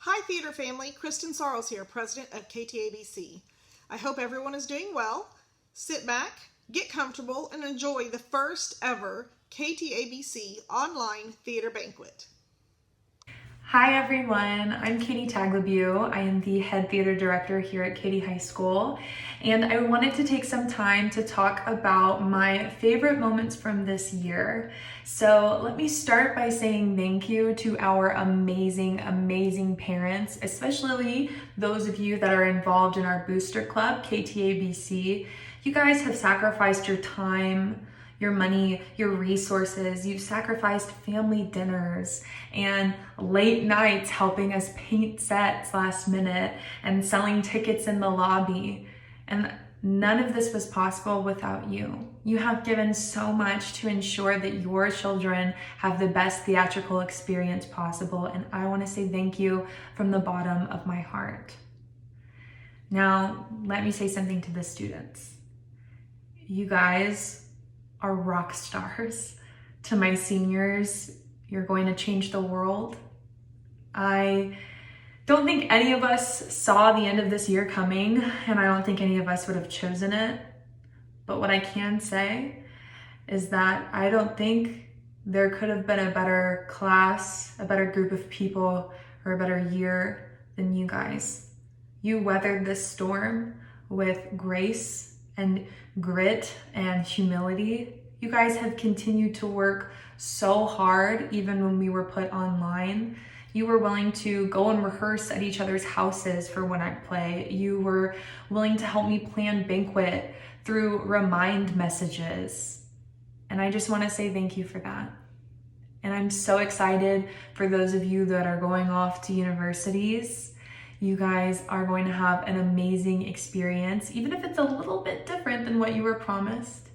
Hi theater family, Kristen Sarles here, president of KTABC. I hope everyone is doing well. Sit back, get comfortable, and enjoy the first ever KTABC online theater banquet. Hi everyone, I'm Katy Taglabue. I am the head theater director here at Katy High School, and I wanted to take some time to talk about my favorite moments from this year. So let me start by saying thank you to our amazing parents, especially those of you that are involved in our booster club, KTABC. You guys have sacrificed your time, your money, your resources. You've sacrificed family dinners and late nights helping us paint sets last minute and selling tickets in the lobby. And none of this was possible without you. You have given so much to ensure that your children have the best theatrical experience possible. And I want to say thank you from the bottom of my heart. Now, let me say something to the students. You guys are rock stars. To my seniors, you're going to change the world. I don't think any of us saw the end of this year coming, and I don't think any of us would have chosen it. But what I can say is that I don't think there could have been a better class, a better group of people, or a better year than you guys. You weathered this storm with grace and grit and humility. You guys have continued to work so hard, even when we were put online. You were willing to go and rehearse at each other's houses for one act play. You were willing to help me plan Banquet through remind messages. And I just want to say thank you for that. And I'm so excited for those of you that are going off to universities. You guys are going to have an amazing experience, even if it's a little bit different than what you were promised.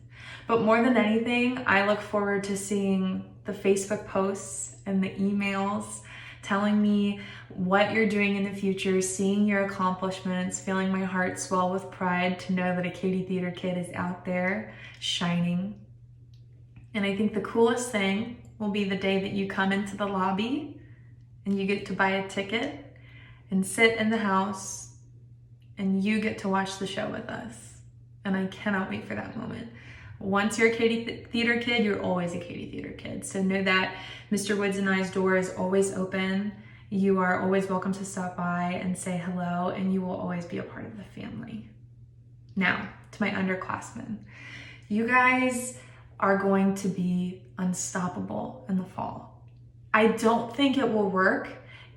But more than anything, I look forward to seeing the Facebook posts and the emails telling me what you're doing in the future, seeing your accomplishments, feeling my heart swell with pride to know that a Katy Theater kid is out there shining. And I think the coolest thing will be the day that you come into the lobby and you get to buy a ticket and sit in the house and you get to watch the show with us. And I cannot wait for that moment. Once you're a Katy Theater kid, you're always a Katy Theater kid. So know that Mr. Woods and I's door is always open. You are always welcome to stop by and say hello, and you will always be a part of the family. Now, to my underclassmen. You guys are going to be unstoppable in the fall. I don't think it will work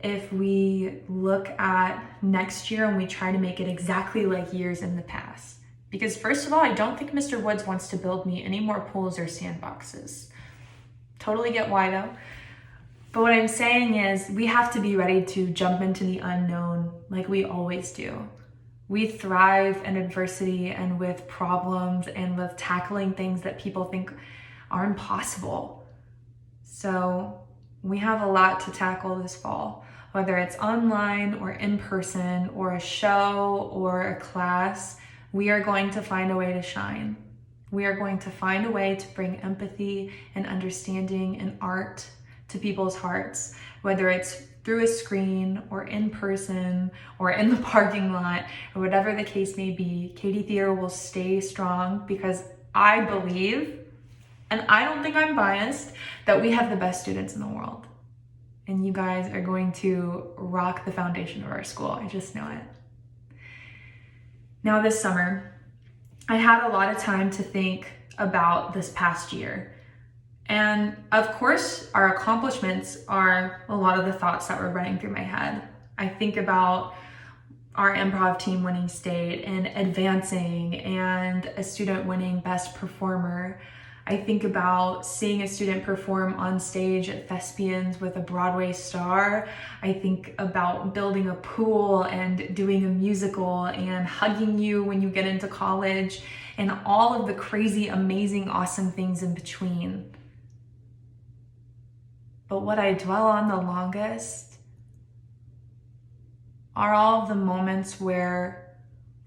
if we look at next year and we try to make it exactly like years in the past. Because first of all, I don't think Mr. Woods wants to build me any more pools or sandboxes. Totally get why though. But what I'm saying is we have to be ready to jump into the unknown like we always do. We thrive in adversity and with problems and with tackling things that people think are impossible. So we have a lot to tackle this fall. Whether it's online or in person or a show or a class, we are going to find a way to shine. We are going to find a way to bring empathy and understanding and art to people's hearts, whether it's through a screen or in person or in the parking lot or whatever the case may be. Katy Theater will stay strong because I believe, and I don't think I'm biased, that we have the best students in the world. And you guys are going to rock the foundation of our school. I just know it. Now this summer, I had a lot of time to think about this past year. And of course, our accomplishments are a lot of the thoughts that were running through my head. I think about our improv team winning state and advancing and a student winning best performer. I think about seeing a student perform on stage at Thespians with a Broadway star. I think about building a pool and doing a musical and hugging you when you get into college and all of the crazy, amazing, awesome things in between. But what I dwell on the longest are all of the moments where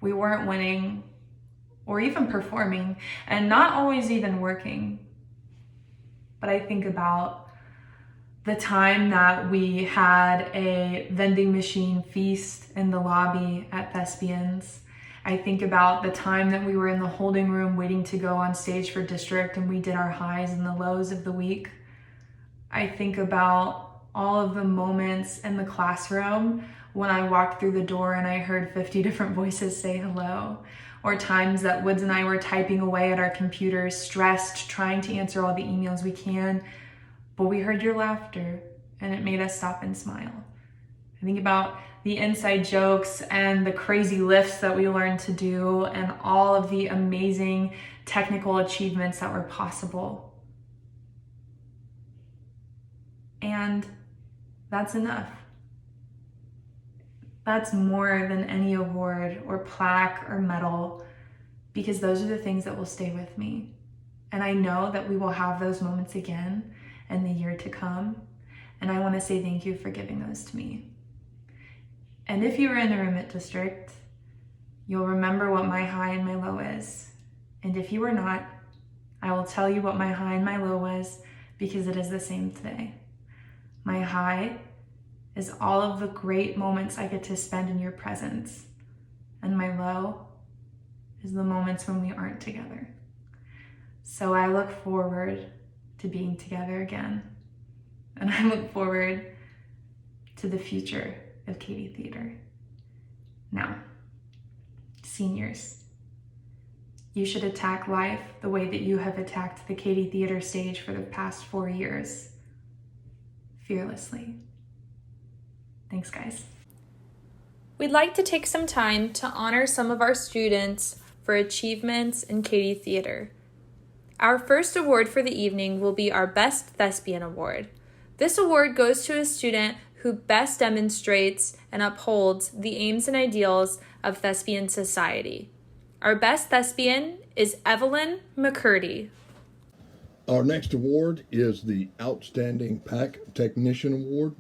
we weren't winning or even performing, and not always even working. But I think about The time that we had a vending machine feast in the lobby at Thespians. I think about the time that we were in the holding room waiting to go on stage for district and we did our highs and the lows of the week. I think about all of the moments in the classroom when I walked through the door and I heard 50 different voices say hello, or times that Woods and I were typing away at our computers, stressed, trying to answer all the emails we can, but we heard your laughter and it made us stop and smile. I think about the inside jokes and the crazy lifts that we learned to do and all of the amazing technical achievements that were possible. And that's enough. That's more than any award or plaque or medal, because those are the things that will stay with me. And I know that we will have those moments again in the year to come. And I want to say thank you for giving those to me. And if you were in the room at district, you'll remember what my high and my low is. And if you were not, I will tell you what my high and my low was, because it is the same today. My high is all of the great moments I get to spend in your presence. And my low is the moments when we aren't together. So I look forward to being together again. And I look forward to the future of Katy Theater. Now, seniors, you should attack life the way that you have attacked the Katy Theater stage for the past 4 years. Fearlessly. Thanks, guys. We'd like to take some time to honor some of our students for achievements in Katy Theater. Our first award for the evening will be our Best Thespian Award. This award goes to a student who best demonstrates and upholds the aims and ideals of thespian society. Our Best Thespian is Evelyn McCurdy. Our next award is the Outstanding PAC Technician Award.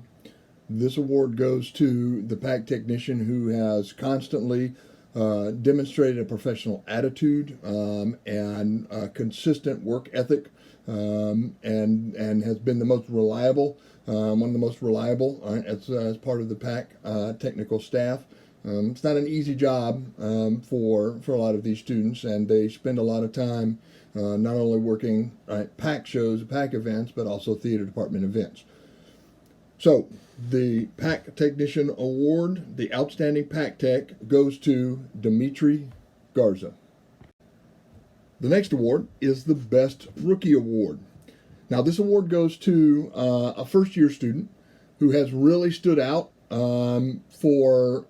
This award goes to the PAC technician who has constantly demonstrated a professional attitude and a consistent work ethic and has been the most reliable, one of the most reliable as part of the PAC technical staff. It's not an easy job for a lot of these students, and they spend a lot of time not only working at PAC shows, PAC events, but also theater department events. So the PAC Technician Award, the Outstanding PAC Tech, goes to Dimitri Garza. The next award is the Best Rookie Award. Now this award goes to a first-year student who has really stood out for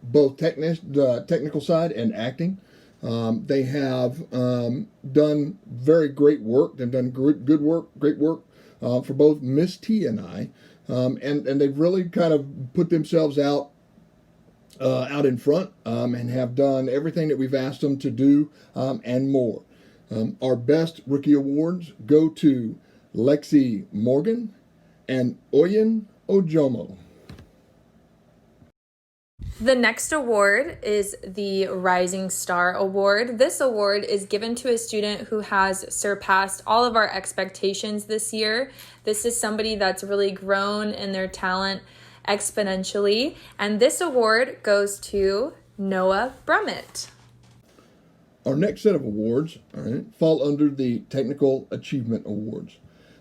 both the technical side and acting. They have done very great work. They've done great work for both Miss T and I, and they've really kind of put themselves out in front and have done everything that we've asked them to do and more. Our Best Rookie Awards go to Lexi Morgan and Oyen Ojomo. The next award is the Rising Star Award. This award is given to a student who has surpassed all of our expectations this year. This is somebody that's really grown in their talent exponentially. And this award goes to Noah Brummett. Our next set of awards fall under the Technical Achievement Awards.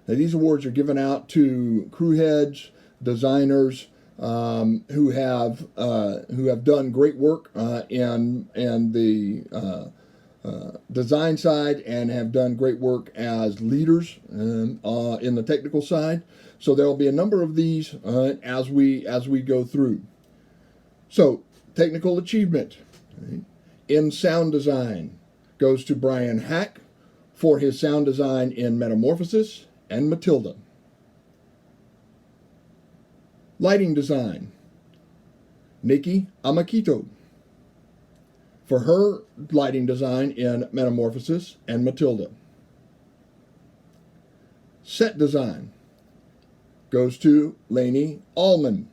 Now, these awards are given out to crew heads, designers, who have done great work in the design side and have done great work as leaders in the technical side. So there will be a number of these as we go through. So technical achievement in sound design goes to Brian Hack for his sound design in Metamorphosis and Matilda. Lighting design, Nikki Amakito for her lighting design in Metamorphosis and Matilda. Set design goes to Lainey Allman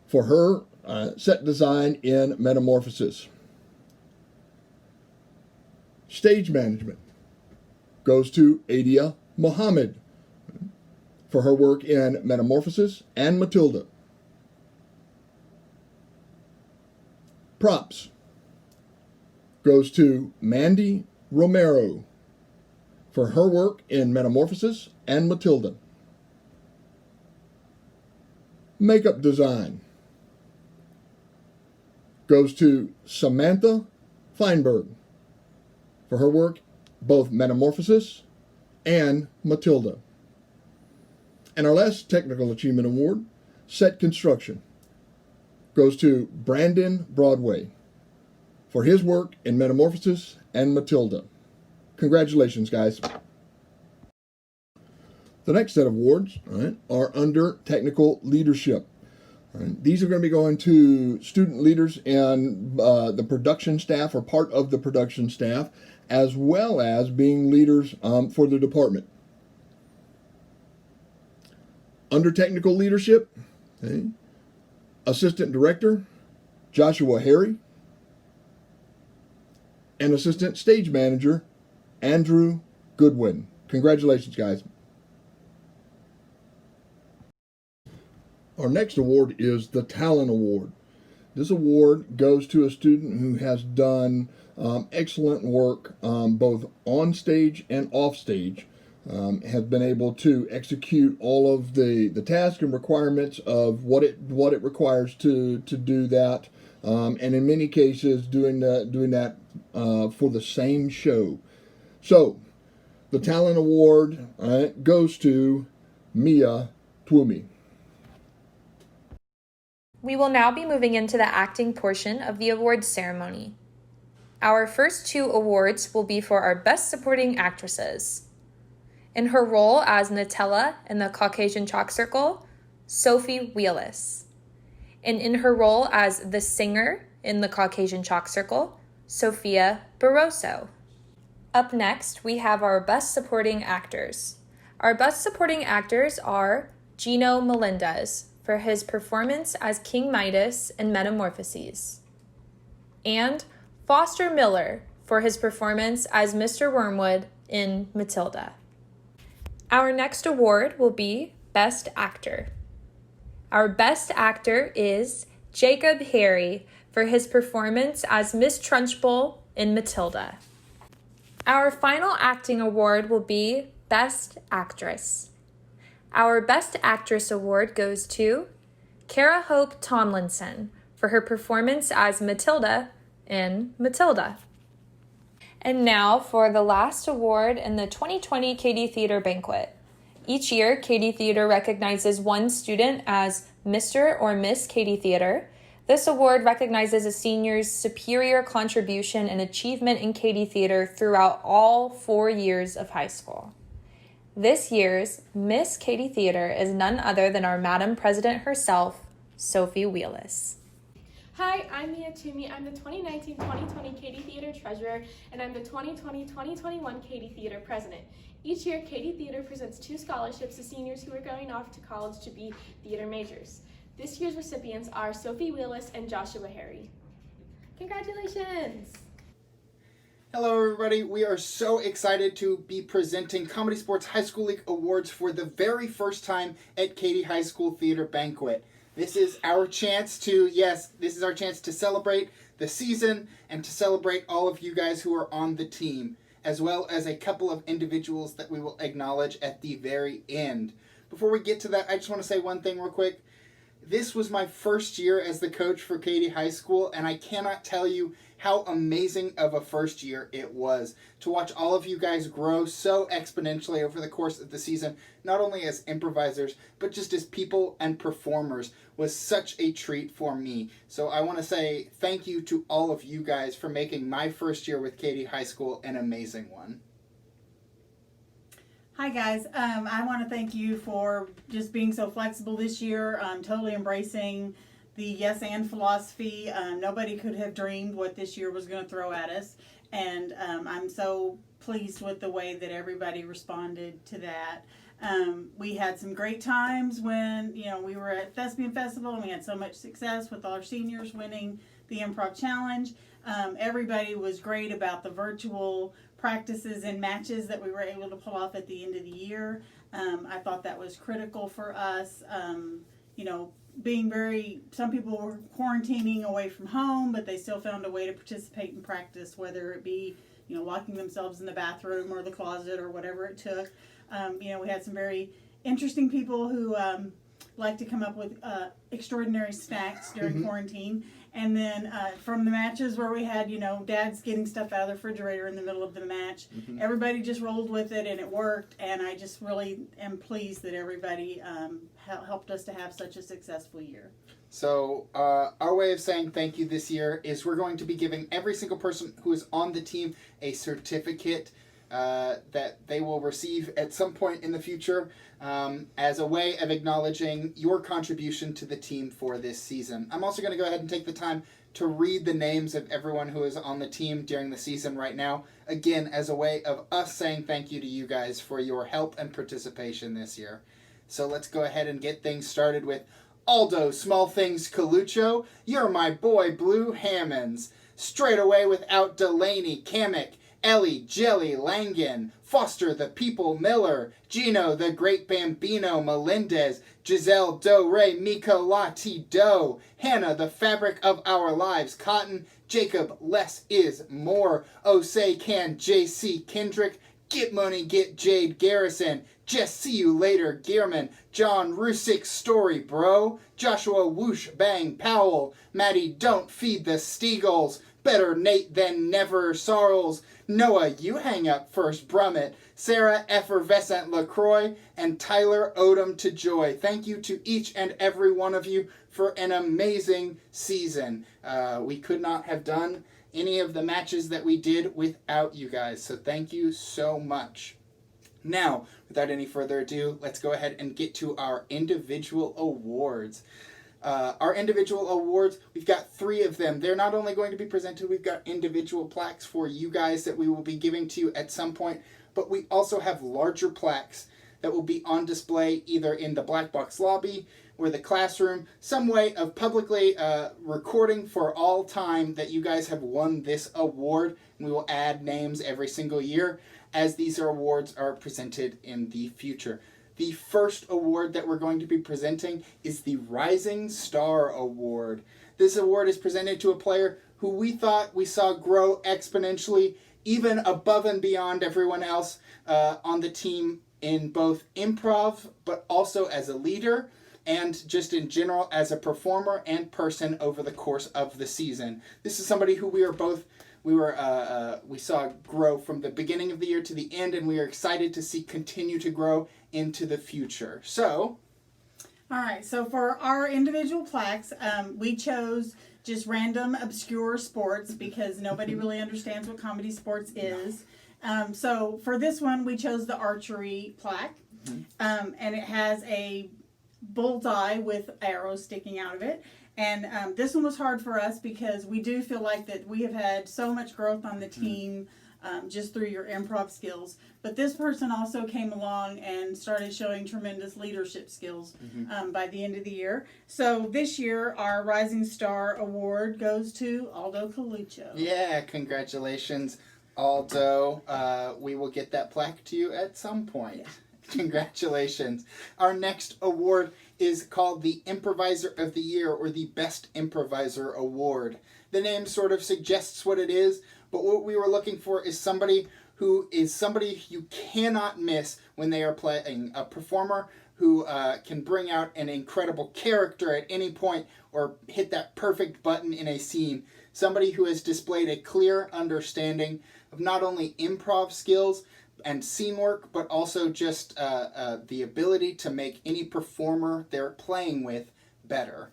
for her set design in Metamorphosis. Stage management goes to Adia Mohammed for her work in Metamorphosis and Matilda. Props goes to Mandy Romero for her work in Metamorphosis and Matilda. Makeup design goes to Samantha Feinberg for her work both Metamorphosis and Matilda. And our last technical achievement award, set construction, goes to Brandon Broadway for his work in Metamorphosis and Matilda. Congratulations, guys. The next set of awards, are under technical leadership. These are going to be going to student leaders and the production staff or part of the production staff, as well as being leaders for the department. Under technical leadership, Assistant Director Joshua Harry and Assistant Stage Manager Andrew Goodwin. Congratulations, guys. Our next award is the Talent Award. This award goes to a student who has done excellent work both on stage and off stage, have been able to execute all of the tasks and requirements of what it requires to do that, and in many cases doing that for the same show. So the Talent Award goes to Mia Twomey. We will now be moving into the acting portion of the awards ceremony. Our first two awards will be for our Best Supporting Actresses. In her role as Nutella in the Caucasian Chalk Circle, Sophie Wheelis. And in her role as the singer in the Caucasian Chalk Circle, Sophia Barroso. Up next, we have our Best Supporting Actors. Our Best Supporting Actors are Gino Melendez for his performance as King Midas in Metamorphoses, and Foster Miller for his performance as Mr. Wormwood in Matilda. Our next award will be Best Actor. Our Best Actor is Jacob Harry for his performance as Miss Trunchbull in Matilda. Our final acting award will be Best Actress. Our Best Actress award goes to Cara Hope Tomlinson for her performance as Matilda in Matilda. And now for the last award in the 2020 Katy Theater Banquet. Each year, Katy Theater recognizes one student as Mr. or Miss Katy Theater. This award recognizes a senior's superior contribution and achievement in Katy Theater throughout all 4 years of high school. This year's Miss Katy Theater is none other than our Madam President herself, Sophie Wheelis. Hi, I'm Mia Toomey. I'm the 2019-2020 Katy Theater Treasurer, and I'm the 2020-2021 Katy Theater President. Each year, Katy Theater presents 2 scholarships to seniors who are going off to college to be theater majors. This year's recipients are Sophie Wheelis and Joshua Harry. Congratulations! Hello everybody, we are so excited to be presenting Comedy Sports High School League Awards for the very first time at Katy High School Theater Banquet. This is our chance to, celebrate the season and to celebrate all of you guys who are on the team, as well as a couple of individuals that we will acknowledge at the very end. Before we get to that, I just want to say one thing real quick. This was my first year as the coach for Katy High School, and I cannot tell you how amazing of a first year it was to watch all of you guys grow so exponentially over the course of the season, not only as improvisers, but just as people and performers, was such a treat for me. So I want to say thank you to all of you guys for making my first year with Katy High School an amazing one. Hi guys, I want to thank you for just being so flexible this year, totally embracing the yes and philosophy. Nobody could have dreamed what this year was going to throw at us, and I'm so pleased with the way that everybody responded to that. We had some great times when we were at Thespian Festival, and we had so much success with our seniors winning the Improv Challenge. Everybody was great about the virtual practices and matches that we were able to pull off at the end of the year. I thought that was critical for us. You know, some people were quarantining away from home, but they still found a way to participate in practice, whether it be, you know, locking themselves in the bathroom or the closet or whatever it took. You know, we had some very interesting people who like to come up with extraordinary snacks during quarantine. And then from the matches where we had, you know, dads getting stuff out of the refrigerator in the middle of the match, everybody just rolled with it and it worked. And I just really am pleased that everybody helped us to have such a successful year. So our way of saying thank you this year is we're going to be giving every single person who is on the team a certificate that they will receive at some point in the future as a way of acknowledging your contribution to the team for this season. I'm also going to go ahead and take the time to read the names of everyone who is on the team during the season right now, again, as a way of us saying thank you to you guys for your help and participation this year. So let's go ahead and get things started with Aldo Small Things Coluccio. You're my boy Blue Hammonds. Straight away without Delaney Kamek, Ellie Jelly Langan, Foster the People Miller, Gino the Great Bambino Melendez, Giselle Do Re Micolati Do, Hannah the Fabric of Our Lives Cotton, Jacob Less Is More, Osei Can JC Kendrick, Get Money Get Jade Garrison, Just See You Later Gearman, John Rusick Story Bro, Joshua Whoosh Bang Powell, Maddie Don't Feed the Steagles, Better Nate Than Never Sorrels, Noah You Hang Up First Brummett, Sarah Effervescent LaCroix, and Tyler Odom to Joy. Thank you to each and every one of you for an amazing season. We could not have done any of the matches that we did without you guys, so thank you so much. Now, without any further ado, let's go ahead and get to our individual awards. Our individual awards, we've got 3 of them. They're not only going to be presented, we've got individual plaques for you guys that we will be giving to you at some point, but we also have larger plaques that will be on display either in the Black Box lobby or the classroom, some way of publicly recording for all time that you guys have won this award, and we will add names every single year as these awards are presented in the future. The first award that we're going to be presenting is the Rising Star Award. This award is presented to a player who we thought we saw grow exponentially, even above and beyond everyone else on the team in both improv, but also as a leader, and just in general as a performer and person over the course of the season. This is somebody who we saw grow from the beginning of the year to the end, and we are excited to see continue to grow into the future. So, all right, so for our individual plaques, we chose just random obscure sports because nobody really understands what comedy sports is. So for this one, we chose the archery plaque, and it has a bullseye with arrows sticking out of it. And this one was hard for us because we do feel like that we have had so much growth on the team just through your improv skills. But this person also came along and started showing tremendous leadership skills by the end of the year. So this year, our Rising Star Award goes to Aldo Coluccio. Yeah, congratulations, Aldo. We will get that plaque to you at some point. Yeah. Congratulations. Our next award is called the Improviser of the Year, or the Best Improviser Award. The name sort of suggests what it is, but what we were looking for is somebody you cannot miss when they are playing, a performer who can bring out an incredible character at any point or hit that perfect button in a scene. Somebody who has displayed a clear understanding of not only improv skills and scene work, but also just the ability to make any performer they're playing with better.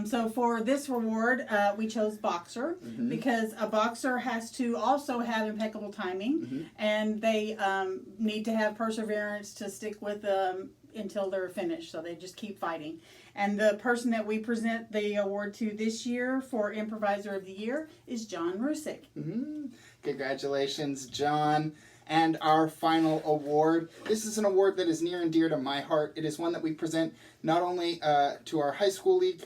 So for this reward, we chose boxer because a boxer has to also have impeccable timing, and they need to have perseverance to stick with them until they're finished. So they just keep fighting. And the person that we present the award to this year for Improviser of the Year is John Rusick. Congratulations, John. And our final award, this is an award that is near and dear to my heart. It is one that we present not only to our high school league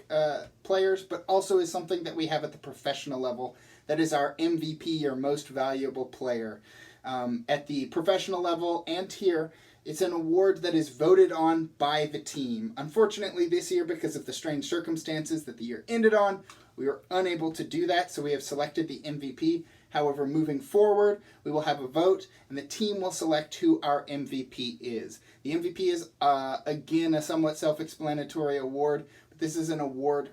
players, but also is something that we have at the professional level. That is our MVP, or most valuable player. At the professional level and here, It's an award that is voted on by the team. Unfortunately, this year, because of the strange circumstances that the year ended on, we were unable to do that, so we have selected the MVP. However, moving forward, we will have a vote, and the team will select who our MVP is. The MVP is, again, a somewhat self-explanatory award, but this is an award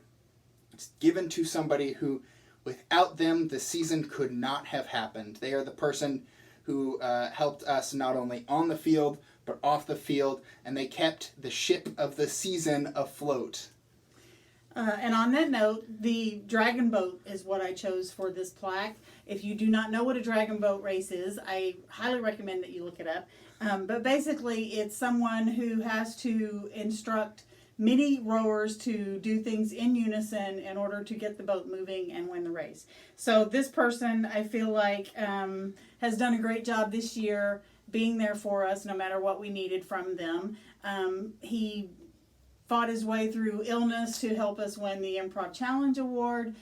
given to somebody who, without them, the season could not have happened. They are the person who helped us not only on the field, but off the field, and they kept the ship of the season afloat. And on that note, the dragon boat is what I chose for this plaque. If you do not know what a dragon boat race is, I highly recommend that you look it up. But basically, it's someone who has to instruct many rowers to do things in unison in order to get the boat moving and win the race. So this person, I feel like, has done a great job this year being there for us no matter what we needed from them. He fought his way through illness to help us win the Improv Challenge Award.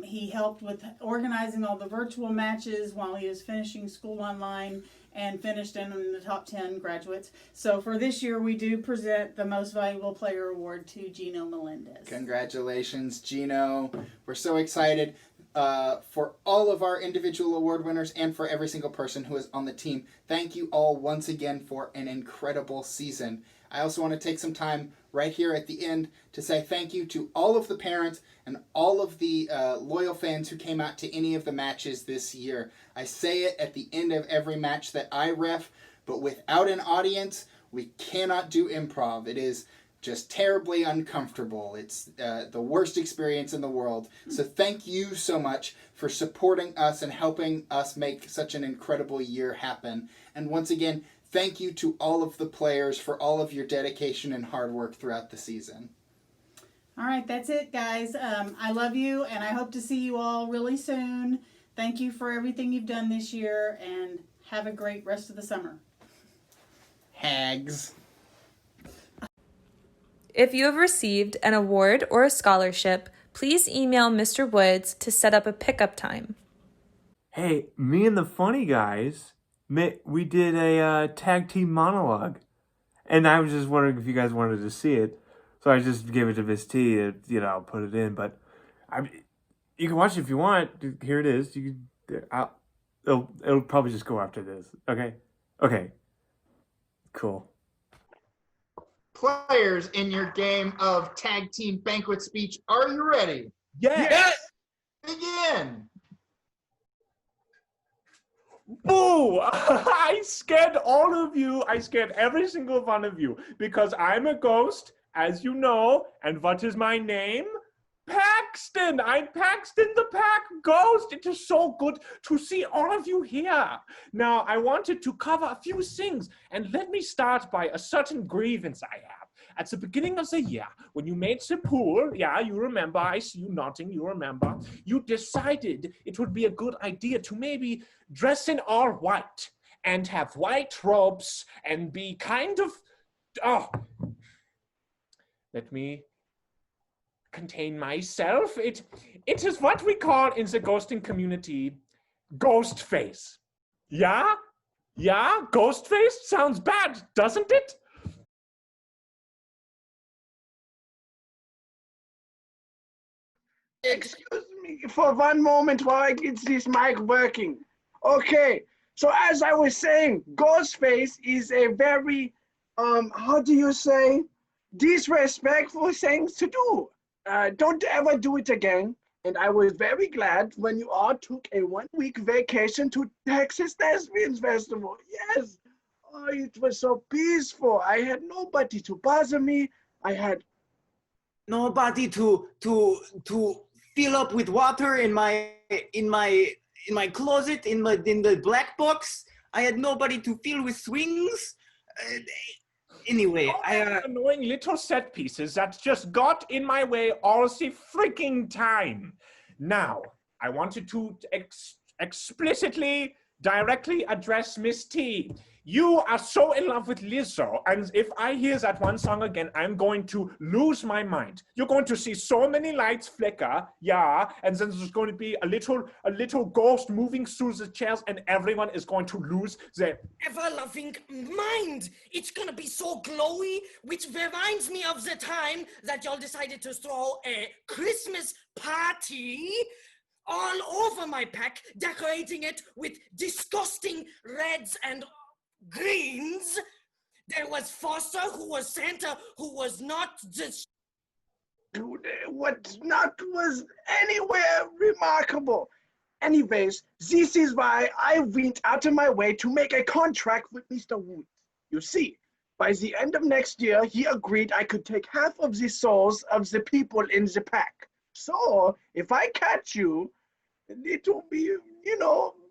He helped with organizing all the virtual matches while he was finishing school online and finished in the top 10 graduates. So for this year, we do present the Most Valuable Player Award to Gino Melendez. Congratulations, Gino. We're so excited for all of our individual award winners and for every single person who is on the team. Thank you all once again for an incredible season. I also want to take some time right here at the end to say thank you to all of the parents and all of the loyal fans who came out to any of the matches this year. I say it at the end of every match that I ref, but without an audience, we cannot do improv. It is just terribly uncomfortable. It's the worst experience in the world. So thank you so much for supporting us and helping us make such an incredible year happen. And once again, thank you to all of the players for all of your dedication and hard work throughout the season. All right, that's it, guys. I love you, and I hope to see you all really soon. Thank you for everything you've done this year, and have a great rest of the summer. Hags. If you have received an award or a scholarship, please email Mr. Woods to set up a pickup time. Hey, me and the funny guys, we did a tag team monologue. And I was just wondering if you guys wanted to see it. So I just gave it to Miss T to, put it in. But you can watch it if you want. Here it is. It'll probably just go after this. Okay? Okay. Cool. Players in your game of tag team banquet speech, are you ready? Yes! Begin! Boo! I scared all of you. I scared every single one of you because I'm a ghost, as you know. And what is my name? Paxton! I'm Paxton the Pack Ghost. It is so good to see all of you here. Now, I wanted to cover a few things, and let me start by a certain grievance I have. At the beginning of the year, when you made the pool, yeah, you remember, I see you nodding, you remember, you decided it would be a good idea to maybe dress in all white and have white robes and be kind of, let me contain myself. It is what we call in the ghosting community, ghost face. Yeah? Yeah? Ghost face? Sounds bad, doesn't it? Excuse me for one moment while I get this mic working. Okay, so as I was saying, Ghostface is a very, how do you say, disrespectful thing to do. Don't ever do it again. And I was very glad when you all took a 1-week vacation to Texas Thespians Festival. Yes. Oh, it was so peaceful. I had nobody to bother me. I had nobody to fill up with water in my closet in the black box. I had nobody to fill with swings. Anyway, annoying little set pieces that just got in my way all the freaking time. Now, I wanted to explicitly, directly address Miss T. You are so in love with Lizzo, and if I hear that one song again, I'm going to lose my mind. You're going to see so many lights flicker, yeah, and then there's going to be a little ghost moving through the chairs, and everyone is going to lose their ever-loving mind. It's gonna be so glowy, which reminds me of the time that y'all decided to throw a Christmas party all over my pack, decorating it with disgusting reds and greens. There was Foster, who was Santa, who was not just. What not was anywhere remarkable. Anyways, this is why I went out of my way to make a contract with Mr. Woods. You see, by the end of next year, he agreed I could take half of the souls of the people in the pack. So, if I catch you, it will be,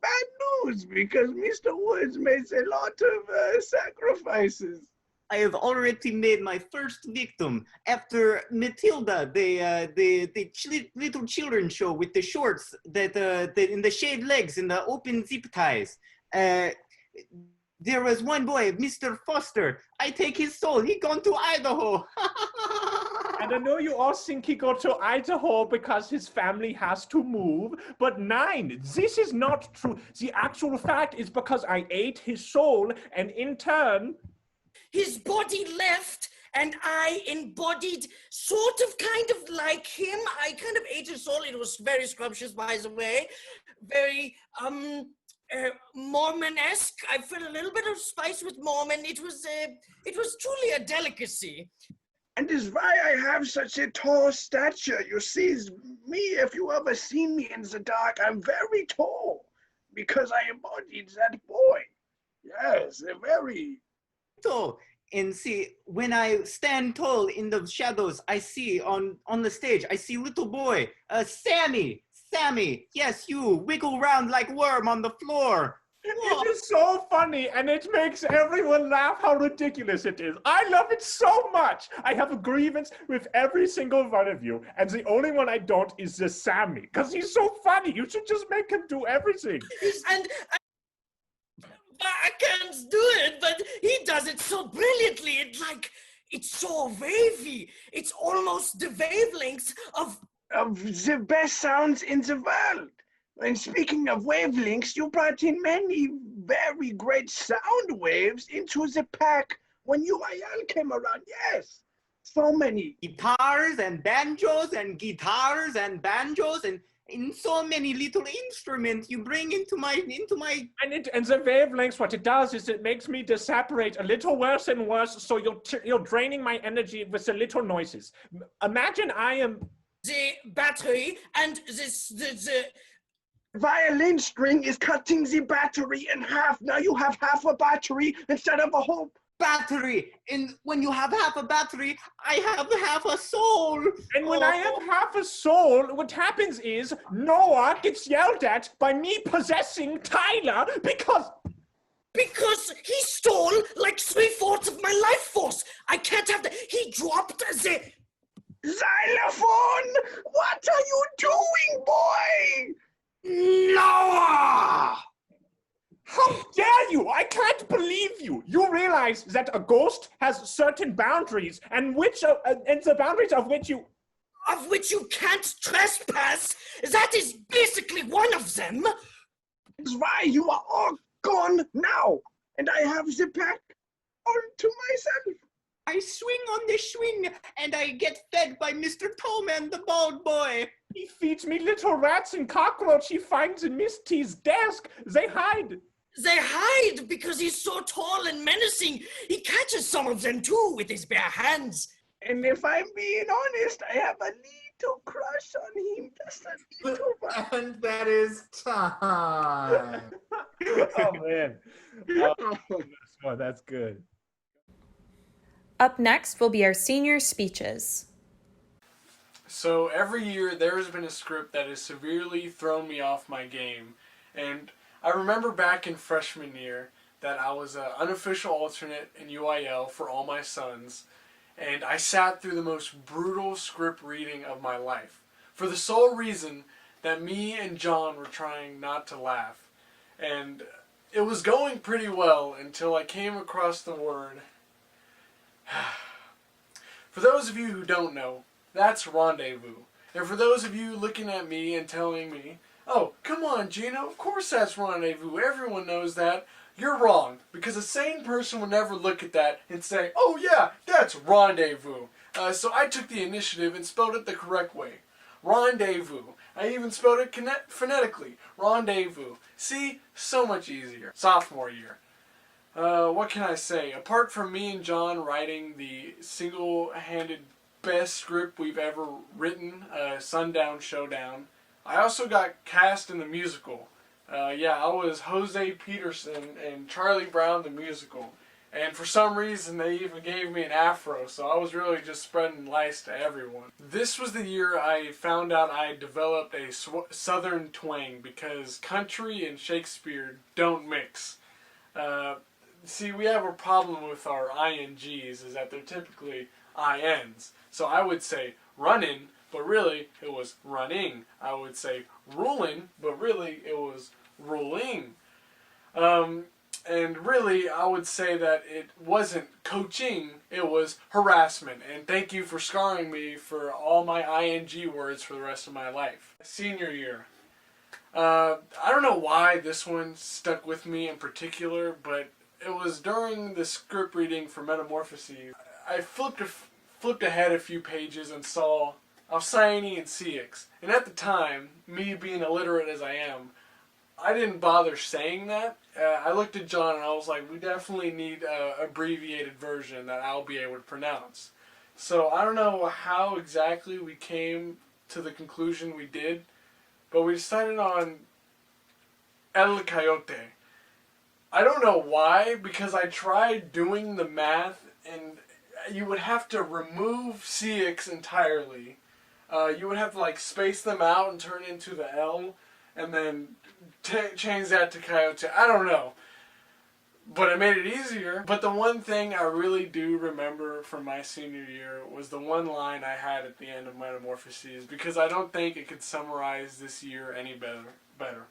bad news because Mr. Woods makes a lot of sacrifices. I have already made my first victim after Matilda, the little children show with the shorts that in the shaved legs and the open zip ties. There was one boy, Mr. Foster. I take his soul. He gone to Idaho. And I know you all think he got to Idaho because his family has to move, but nine, this is not true. The actual fact is because I ate his soul, and in turn, his body left, and I embodied sort of kind of like him. I kind of ate his soul. It was very scrumptious, by the way. Very, Mormon-esque. I felt a little bit of spice with Mormon. It was truly a delicacy. And is why I have such a tall stature. You see, me, if you ever seen me in the dark, I'm very tall because I embodied that boy. Yes, a very tall. And see, when I stand tall in the shadows, I see on the stage, I see little boy, Sammy, yes, you wiggle around like worm on the floor. It is so funny, and it makes everyone laugh how ridiculous it is. I love it so much. I have a grievance with every single one of you, and the only one I don't is the Sammy, because he's so funny. You should just make him do everything. And I can't do it, but he does it so brilliantly. It's so wavy. It's almost the wavelengths of the best sounds in the world. And speaking of wavelengths, you brought in many very great sound waves into the pack when UIL came around. Yes, so many guitars and banjos and in so many little instruments you bring into my and the wavelengths, what it does is it makes me separate a little worse and worse, so you're draining my energy with the little noises. Imagine I am the battery and the violin string is cutting the battery in half. Now you have half a battery instead of a whole battery. And when you have half a battery, I have half a soul. And when I have half a soul, what happens is Noah gets yelled at by me possessing Tyler because he stole like 3/4 of my life force. I can't have that. He dropped the xylophone. What are you doing, boy? Noah! How dare you! I can't believe you! You realize that a ghost has certain boundaries, and the boundaries of which you can't trespass. That is basically one of them. That's why you are all gone now, and I have the pack all to myself. I swing on the swing, and I get fed by Mr. Tollman, the bald boy. He feeds me little rats and cockroach he finds in Miss T's desk. They hide. They hide because he's so tall and menacing. He catches some of them too with his bare hands. And if I'm being honest, I have a little crush on him. Just a little one. And that is time. Oh, man. Oh, that's good. Up next will be our senior speeches. So every year there has been a script that has severely thrown me off my game. And I remember back in freshman year that I was an unofficial alternate in UIL for all my sons. And I sat through the most brutal script reading of my life. For the sole reason that me and John were trying not to laugh. And it was going pretty well until I came across the word. For those of you who don't know, that's rendezvous. And for those of you looking at me and telling me, oh, come on, Gino, of course that's rendezvous. Everyone knows that. You're wrong, because a sane person would never look at that and say, oh yeah, that's rendezvous. So I took the initiative and spelled it the correct way. Rendezvous. I even spelled it phonetically. Rendezvous. See? So much easier. Sophomore year. What can I say? Apart from me and John writing the single-handed best script we've ever written, Sundown Showdown, I also got cast in the musical. I was Jose Peterson in Charlie Brown the Musical. And for some reason they even gave me an afro, so I was really just spreading lice to everyone. This was the year I found out I developed a southern twang, because country and Shakespeare don't mix. See, we have a problem with our INGs, is that they're typically INs. So I would say running, but really it was running. I would say ruling, but really it was ruling. And really, I would say that it wasn't coaching, it was harassment. And thank you for scarring me for all my ING words for the rest of my life. Senior year. I don't know why this one stuck with me in particular, but it was during the script reading for Metamorphoses. I flipped ahead a few pages and saw Alcyone and Ceyx. And at the time, me being illiterate as I am, I didn't bother saying that. I looked at John and I was like, we definitely need an abbreviated version that I'll be able to pronounce. So I don't know how exactly we came to the conclusion we did, but we decided on El Coyote. I don't know why, because I tried doing the math and you would have to remove Ceyx entirely. You would have to like space them out and turn into the L, and then change that to Coyote. I don't know. But it made it easier. But the one thing I really do remember from my senior year was the one line I had at the end of Metamorphoses, because I don't think it could summarize this year any better.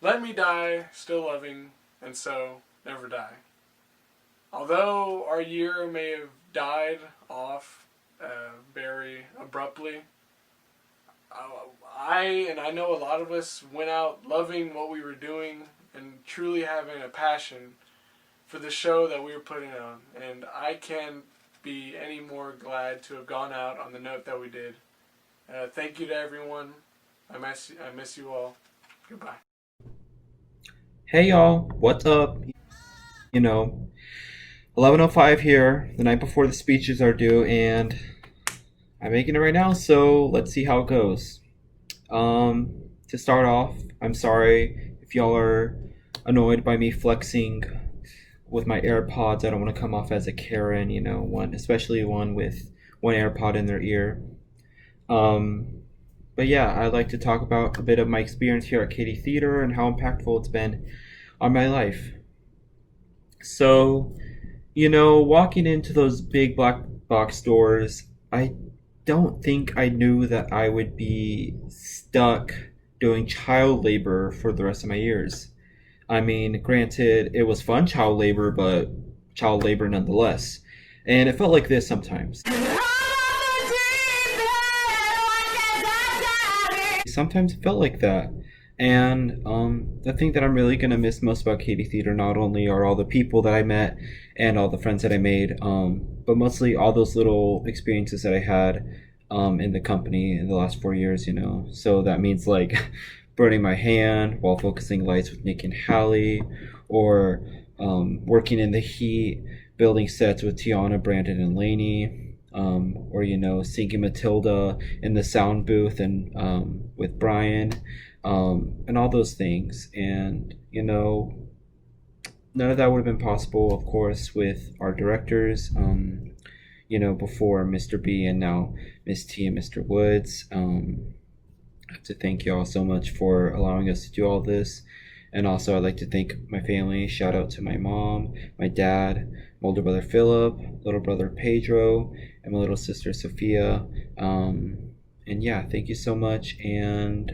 Let me die, still loving, and so never die. Although our year may have died off very abruptly, I know a lot of us went out loving what we were doing and truly having a passion for the show that we were putting on. And I can't be any more glad to have gone out on the note that we did. Thank you to everyone. I miss you all. Goodbye. Hey y'all, what's up? 11:05 here, the night before the speeches are due, and I'm making it right now, so let's see how it goes. To start off, I'm sorry if y'all are annoyed by me flexing with my AirPods. I don't want to come off as a Karen, especially one with one AirPod in their ear. But yeah, I'd like to talk about a bit of my experience here at Katy Theater and how impactful it's been on my life. So, walking into those big black box doors, I don't think I knew that I would be stuck doing child labor for the rest of my years. I mean, granted, it was fun child labor, but child labor nonetheless. And it felt like this sometimes. Sometimes it felt like that. And the thing that I'm really going to miss most about Katy Theater not only are all the people that I met and all the friends that I made, but mostly all those little experiences that I had in the company in the last 4 years, So that means like burning my hand while focusing lights with Nick and Hallie, or working in the heat, building sets with Tiana, Brandon, and Lainey, or, singing Matilda in the sound booth and with Brian. And all those things. And, none of that would have been possible, of course, with our directors, before Mr. B and now Miss T and Mr. Woods. I have to thank y'all so much for allowing us to do all this. And also, I'd like to thank my family. Shout out to my mom, my dad, my older brother Philip, little brother Pedro, and my little sister Sophia. And yeah, thank you so much, and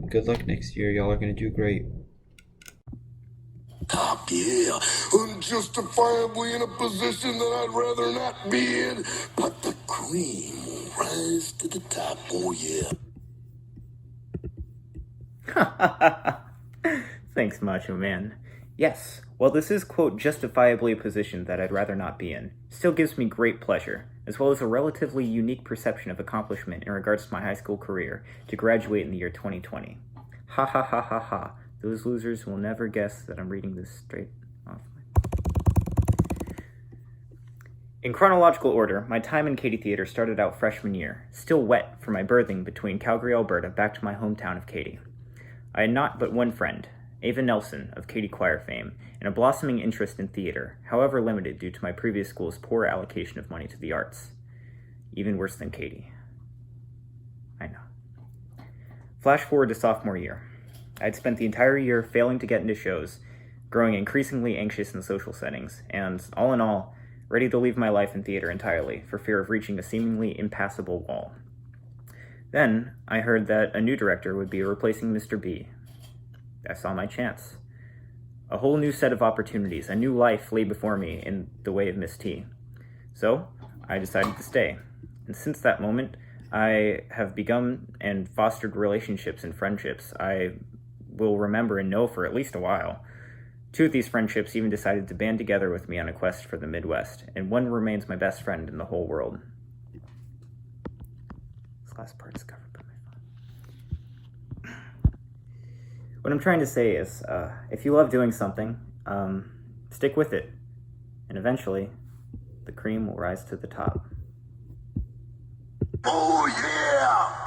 good luck next year. Y'all are going to do great. top, yeah. Unjustifiably in a position that I'd rather not be in. But the cream will rise to the top, oh yeah. Thanks, Macho Man. Yes, while this is, quote, justifiably a position that I'd rather not be in, still gives me great pleasure, as well as a relatively unique perception of accomplishment in regards to my high school career, to graduate in the year 2020. Ha ha ha ha ha. Those losers will never guess that I'm reading this straight off. In chronological order, my time in Katy Theater started out freshman year, still wet from my berthing between Calgary, Alberta, back to my hometown of Katy. I had not but one friend, Ava Nelson of Katy Choir fame, and a blossoming interest in theater, however limited due to my previous school's poor allocation of money to the arts. Even worse than Katy. I know. Flash forward to sophomore year. I'd spent the entire year failing to get into shows, growing increasingly anxious in social settings, and, all in all, ready to leave my life in theater entirely, for fear of reaching a seemingly impassable wall. Then, I heard that a new director would be replacing Mr. B. I saw my chance. A whole new set of opportunities, a new life lay before me in the way of Miss T. So, I decided to stay. And since that moment, I have begun and fostered relationships and friendships I will remember and know for at least a while. Two of these friendships even decided to band together with me on a quest for the Midwest, and one remains my best friend in the whole world. This last part is covered by my phone. What I'm trying to say is, if you love doing something, stick with it, and eventually, the cream will rise to the top. Oh yeah!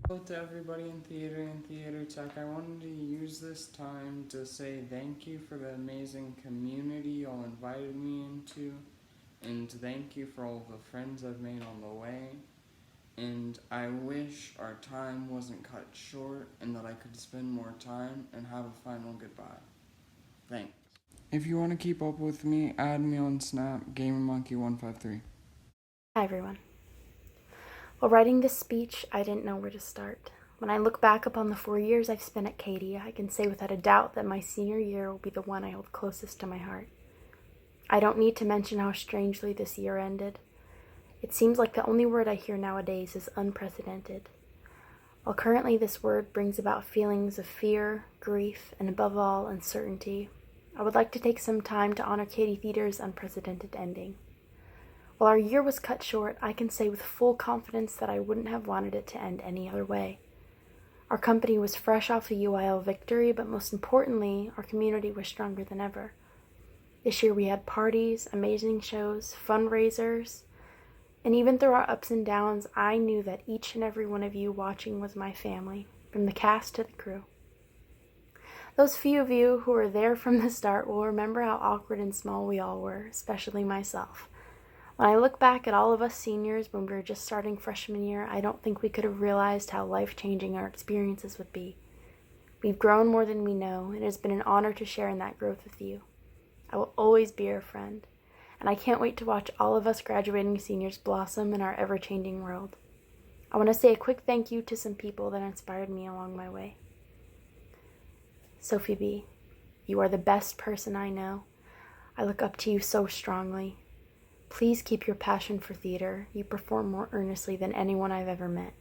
Hello to everybody in theater and theater tech. I wanted to use this time to say thank you for the amazing community y'all invited me into, and thank you for all the friends I've made on the way. And I wish our time wasn't cut short and that I could spend more time and have a final goodbye. Thanks. If you want to keep up with me, add me on Snap, GamerMonkey153. Hi everyone. While writing this speech, I didn't know where to start. When I look back upon the 4 years I've spent at Katy, I can say without a doubt that my senior year will be the one I hold closest to my heart. I don't need to mention how strangely this year ended. It seems like the only word I hear nowadays is unprecedented. While currently this word brings about feelings of fear, grief, and above all, uncertainty, I would like to take some time to honor Katy Theater's unprecedented ending. While our year was cut short, I can say with full confidence that I wouldn't have wanted it to end any other way. Our company was fresh off a UIL victory, but most importantly, our community was stronger than ever. This year we had parties, amazing shows, fundraisers, and even through our ups and downs, I knew that each and every one of you watching was my family, from the cast to the crew. Those few of you who were there from the start will remember how awkward and small we all were, especially myself. When I look back at all of us seniors when we were just starting freshman year, I don't think we could have realized how life-changing our experiences would be. We've grown more than we know, and it has been an honor to share in that growth with you. I will always be your friend, and I can't wait to watch all of us graduating seniors blossom in our ever-changing world. I want to say a quick thank you to some people that inspired me along my way. Sophie B., you are the best person I know. I look up to you so strongly. Please keep your passion for theater. You perform more earnestly than anyone I've ever met.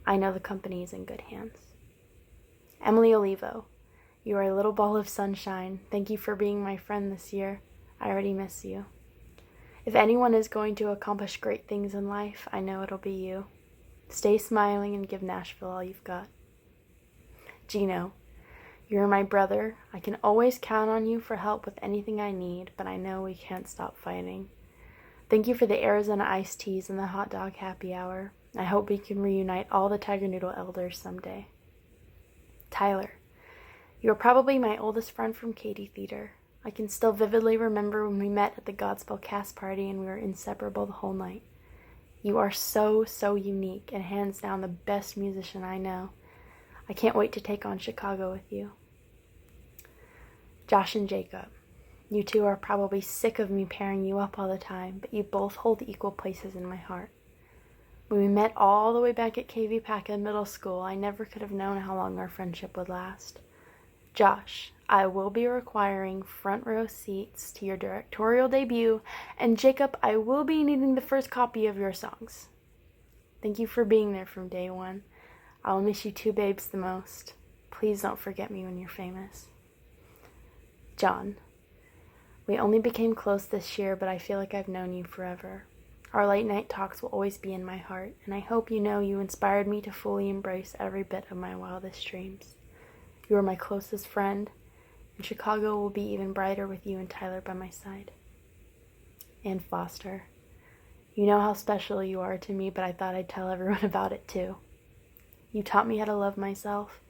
I know the company is in good hands. Emily Olivo, you are a little ball of sunshine. Thank you for being my friend this year. I already miss you. If anyone is going to accomplish great things in life, I know it'll be you. Stay smiling and give Nashville all you've got. Gino, you're my brother. I can always count on you for help with anything I need, but I know we can't stop fighting. Thank you for the Arizona iced teas and the hot dog happy hour. I hope we can reunite all the Tiger Noodle elders someday. Tyler, you are probably my oldest friend from Katy Theater. I can still vividly remember when we met at the Godspell cast party and we were inseparable the whole night. You are so, so unique and hands down the best musician I know. I can't wait to take on Chicago with you. Josh and Jacob, you two are probably sick of me pairing you up all the time, but you both hold equal places in my heart. When we met all the way back at KV Paca Middle School, I never could have known how long our friendship would last. Josh, I will be requiring front row seats to your directorial debut, and Jacob, I will be needing the first copy of your songs. Thank you for being there from day one. I'll miss you two babes the most. Please don't forget me when you're famous. John, we only became close this year, but I feel like I've known you forever. Our late night talks will always be in my heart, and I hope you know you inspired me to fully embrace every bit of my wildest dreams. You are my closest friend, and Chicago will be even brighter with you and Tyler by my side. And Foster, you know how special you are to me, but I thought I'd tell everyone about it too. You taught me how to love myself.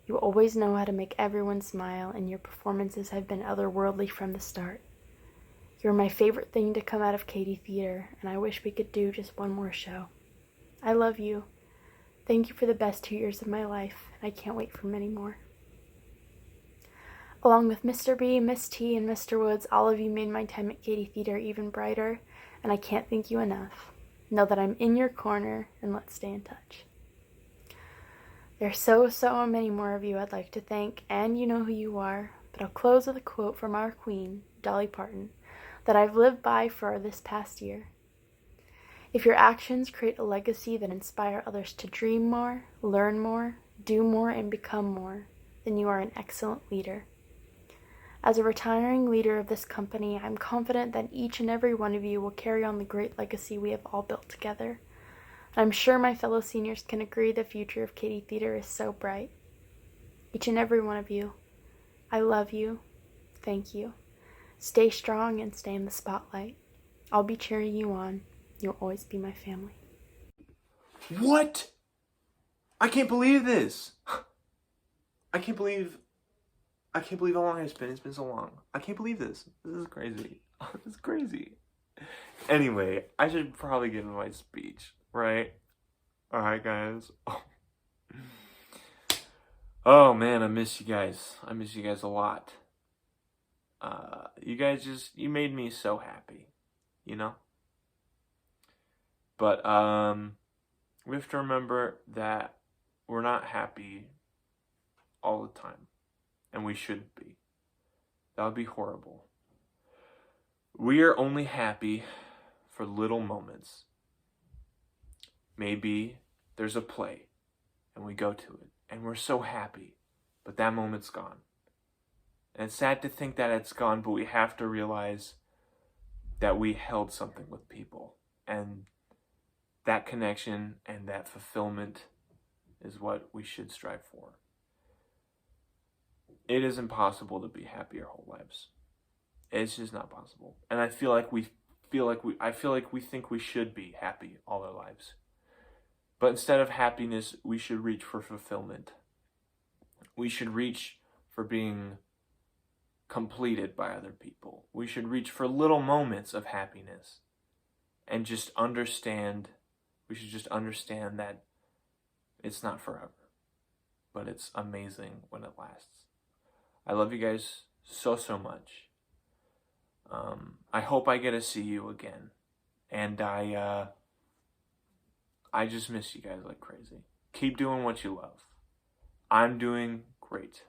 You always know how to make everyone smile, and your performances have been otherworldly from the start. You're my favorite thing to come out of Katy Theater, and I wish we could do just one more show. I love you. Thank you for the best 2 years of my life, and I can't wait for many more. Along with Mr. B, Miss T, and Mr. Woods, all of you made my time at Katy Theater even brighter, and I can't thank you enough. Know that I'm in your corner, and let's stay in touch. There's so many more of you I'd like to thank, and you know who you are, but I'll close with a quote from our queen, Dolly Parton, that I've lived by for this past year. If your actions create a legacy that inspire others to dream more, learn more, do more, and become more, then you are an excellent leader. As a retiring leader of this company, I'm confident that each and every one of you will carry on the great legacy we have all built together. I'm sure my fellow seniors can agree the future of Katy Theater is so bright. Each and every one of you, I love you. Thank you. Stay strong and stay in the spotlight. I'll be cheering you on. You'll always be my family. What? I can't believe this. I can't believe how long it's been. It's been so long. I can't believe this. This is crazy. This is crazy. Anyway, I should probably get into my speech, right? Alright, guys. Oh man, I miss you guys. I miss you guys a lot. You guys you made me so happy, you know? But we have to remember that we're not happy all the time. And we shouldn't be. That would be horrible. We are only happy for little moments. Maybe there's a play and we go to it and we're so happy, but that moment's gone. And it's sad to think that it's gone, but we have to realize that we held something with people, and that connection and that fulfillment is what we should strive for. It is impossible to be happy our whole lives. It's just not possible. And I feel like we think we should be happy all our lives. But instead of happiness, we should reach for fulfillment. We should reach for being completed by other people. We should reach for little moments of happiness and just understand, we should just understand that it's not forever, but it's amazing when it lasts. I love you guys so much. I hope I get to see you again. And I just miss you guys like crazy. Keep doing what you love. I'm doing great.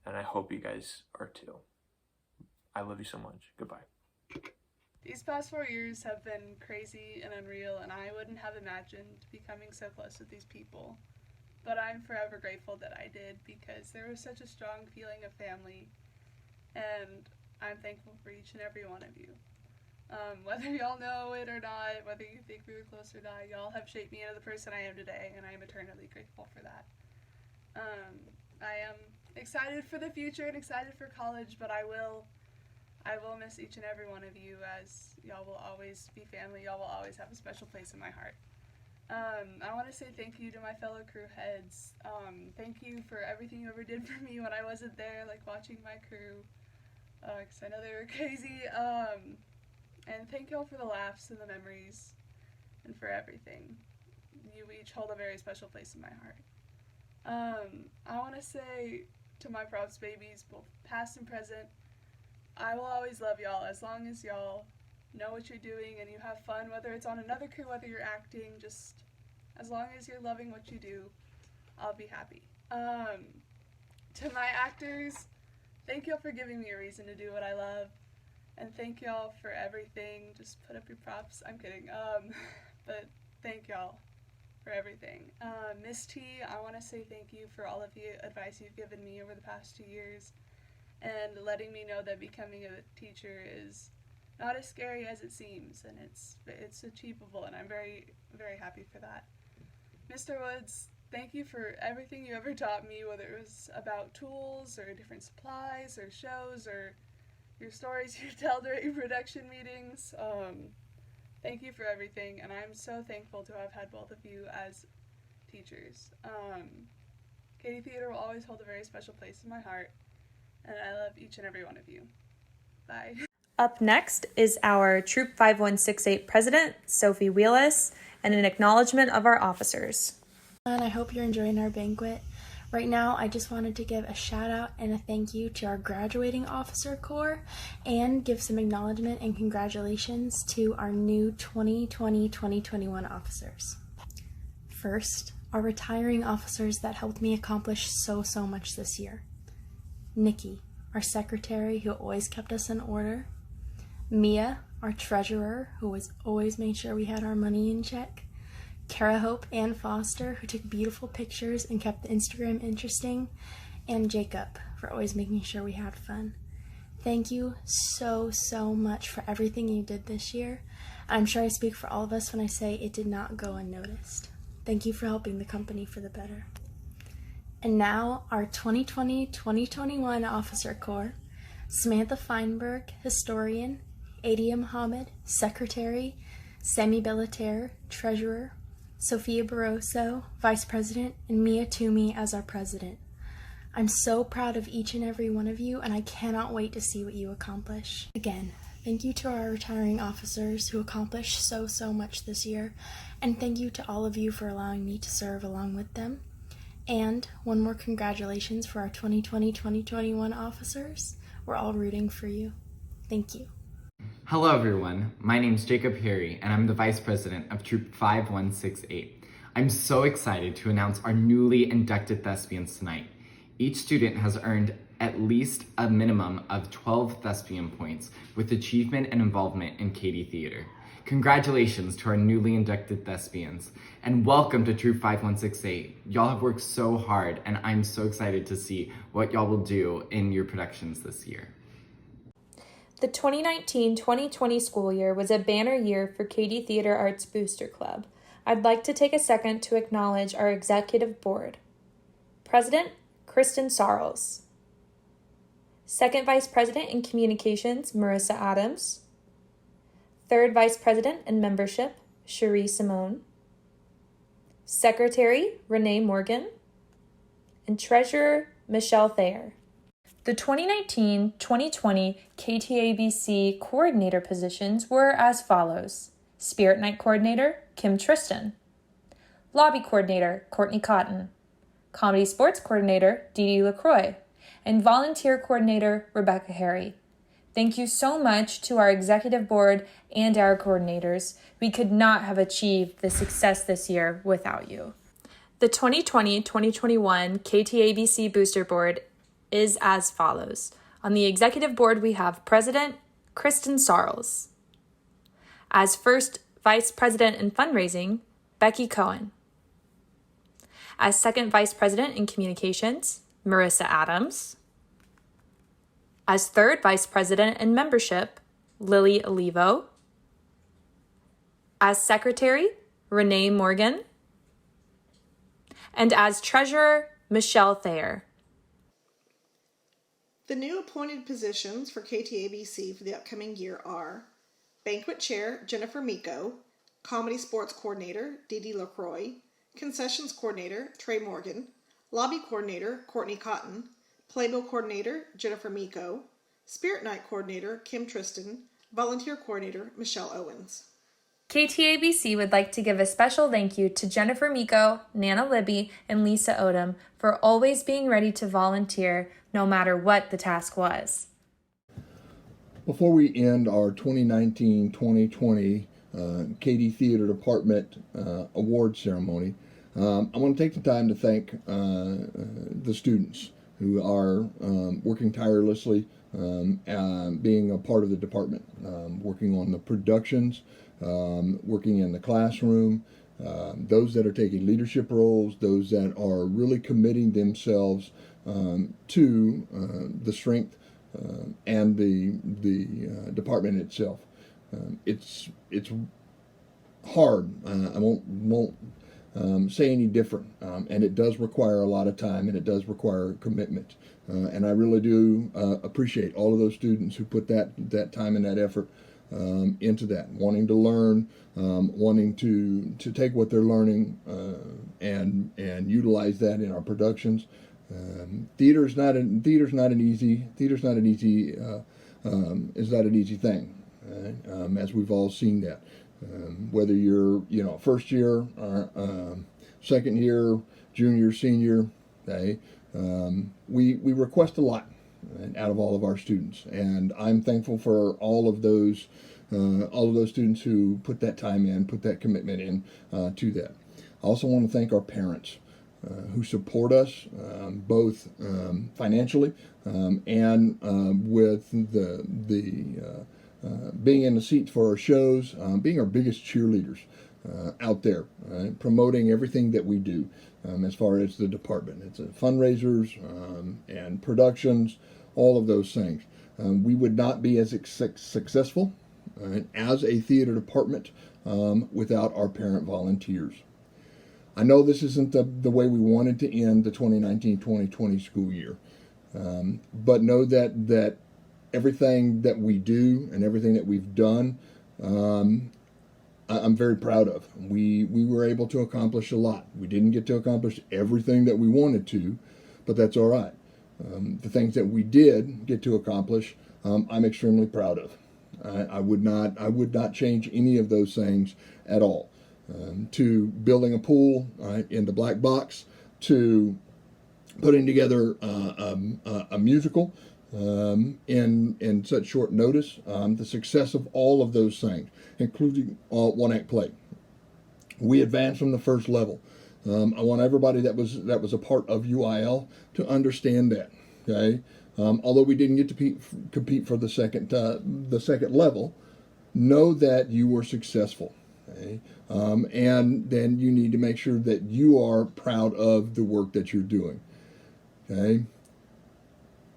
And I hope you guys are too. I love you so much. Goodbye. These past 4 years have been crazy and unreal, and I wouldn't have imagined becoming so close with these people. But I'm forever grateful that I did, because there was such a strong feeling of family, and I'm thankful for each and every one of you. Whether y'all know it or not, whether you think we were close or not, y'all have shaped me into the person I am today, and I am eternally grateful for that. I am excited for the future and excited for college, but I will miss each and every one of you, as y'all will always be family. Y'all will always have a special place in my heart. I want to say thank you to my fellow crew heads. Thank you for everything you ever did for me when I wasn't there, like watching my crew, because I know they were crazy. And thank y'all for the laughs and the memories and for everything. You each hold a very special place in my heart. I want to say to my props babies, both past and present, I will always love y'all as long as y'all know what you're doing and you have fun, whether it's on another crew, whether you're acting, just as long as you're loving what you do, I'll be happy. To my actors, thank y'all for giving me a reason to do what I love. And thank y'all for everything. Just put up your props. I'm kidding. But thank y'all for everything. Miss T, I want to say thank you for all of the advice you've given me over the past 2 years and letting me know that becoming a teacher is not as scary as it seems, and it's achievable, and I'm very, very happy for that. Mr. Woods, thank you for everything you ever taught me, whether it was about tools or different supplies or shows or your stories you tell during production meetings. Thank you for everything, and I'm so thankful to have had both of you as teachers. Katy Theater will always hold a very special place in my heart, and I love each and every one of you. Bye. Up next is our Troop 5168 President, Sophie Wheelis, and an acknowledgement of our officers. And I hope you're enjoying our banquet. Right now, I just wanted to give a shout out and a thank you to our graduating officer corps and give some acknowledgement and congratulations to our new 2020-2021 officers. First, our retiring officers that helped me accomplish so much this year. Nikki, our secretary who always kept us in order. Mia, our treasurer, who always made sure we had our money in check. Kara Hope and Foster, who took beautiful pictures and kept the Instagram interesting. And Jacob, for always making sure we had fun. Thank you so much for everything you did this year. I'm sure I speak for all of us when I say it did not go unnoticed. Thank you for helping the company for the better. And now, our 2020-2021 Officer Corps. Samantha Feinberg, Historian. Adia Muhammad, Secretary. Semi Bellataire, Treasurer. Sophia Barroso, Vice President, and Mia Toomey as our President. I'm so proud of each and every one of you, and I cannot wait to see what you accomplish. Again, thank you to our retiring officers who accomplished so much this year, and thank you to all of you for allowing me to serve along with them. And one more congratulations for our 2020-2021 officers. We're all rooting for you. Thank you. Hello everyone, my name is Jacob Harry and I'm the Vice President of Troop 5168. I'm so excited to announce our newly inducted thespians tonight. Each student has earned at least a minimum of 12 thespian points with achievement and involvement in Katy Theater. Congratulations to our newly inducted thespians and welcome to Troop 5168. Y'all have worked so hard and I'm so excited to see what y'all will do in your productions this year. The 2019-2020 school year was a banner year for Katy Theater Arts Booster Club. I'd like to take a second to acknowledge our executive board. President, Kristen Sarles. Second Vice President in Communications, Marissa Adams. Third Vice President in Membership, Cherie Simone. Secretary, Renee Morgan. And Treasurer, Michelle Thayer. The 2019-2020 KTABC coordinator positions were as follows. Spirit Night Coordinator, Kim Tristan. Lobby Coordinator, Courtney Cotton. Comedy Sports Coordinator, Dee Dee LaCroix. And Volunteer Coordinator, Rebecca Harry. Thank you so much to our executive board and our coordinators. We could not have achieved the success this year without you. The 2020-2021 KTABC Booster Board is as follows. On the executive board, we have President Kristen Sarles. As first Vice President in Fundraising, Becky Cohen. As second Vice President in Communications, Marissa Adams. As third Vice President in Membership, Lily Olivo. As Secretary, Renee Morgan. And as Treasurer, Michelle Thayer. The new appointed positions for KTABC for the upcoming year are Banquet Chair, Jennifer Miko, Comedy Sports Coordinator, Dee Dee LaCroix, Concessions Coordinator, Trey Morgan, Lobby Coordinator, Courtney Cotton, Playbill Coordinator, Jennifer Miko, Spirit Night Coordinator, Kim Tristan, Volunteer Coordinator, Michelle Owens. KTABC would like to give a special thank you to Jennifer Miko, Nana Libby, and Lisa Odom for always being ready to volunteer no matter what the task was. Before we end our 2019-2020 Katy Theater Department award ceremony, I want to take the time to thank the students who are working tirelessly, being a part of the department, working on the productions, working in the classroom, those that are taking leadership roles, those that are really committing themselves to the strength and the department itself. It's hard. I won't say any different, and it does require a lot of time, and it does require commitment. And I really do appreciate all of those students who put that time and that effort into that, wanting to learn, wanting to take what they're learning and utilize that in our productions. Theater's not an easy thing, right? As we've all seen that. Whether you're first year, second year, junior, senior, okay, we request a lot out of all of our students, and I'm thankful for all of those students who put that time in, put that commitment in to that. I also want to thank our parents who support us both financially and with the being in the seats for our shows, being our biggest cheerleaders out there, promoting everything that we do as far as the department. It's fundraisers and productions, all of those things. We would not be as successful as a theater department without our parent volunteers. I know this isn't the way we wanted to end the 2019-2020 school year, but know that everything that we do and everything that we've done, I'm very proud of. We were able to accomplish a lot. We didn't get to accomplish everything that we wanted to, but that's all right. The things that we did get to accomplish, I'm extremely proud of. I would not change any of those things at all. To building a pool in the black box, to putting together a musical in such short notice, the success of all of those things, including one-act play. We advanced from the first level. I want everybody that was a part of UIL to understand that. Okay, although we didn't get to compete for the second level, know that you were successful. Okay? And then you need to make sure that you are proud of the work that you're doing. Okay.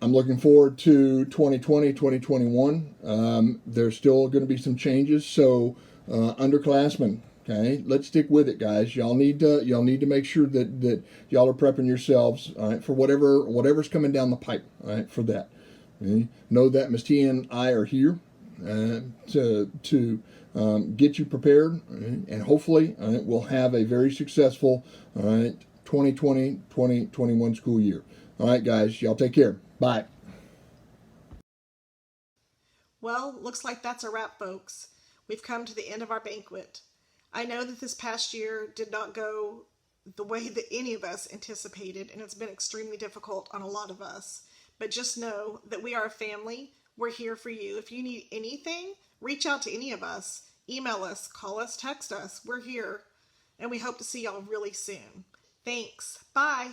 I'm looking forward to 2020, 2021. There's still going to be some changes, so underclassmen, okay, let's stick with it, guys. Y'all need to make sure that y'all are prepping yourselves, all right, for whatever's coming down the pipe, all right, for that. Okay? Know that Ms. T and I are here to get you prepared, right? And hopefully we'll have a very successful 2020, 2021 school year. All right, guys, y'all take care. Bye. Well, looks like that's a wrap, folks. We've come to the end of our banquet. I know that this past year did not go the way that any of us anticipated, and it's been extremely difficult on a lot of us. But just know that we are a family. We're here for you. If you need anything, reach out to any of us. Email us, call us, text us. We're here, and we hope to see y'all really soon. Thanks. Bye.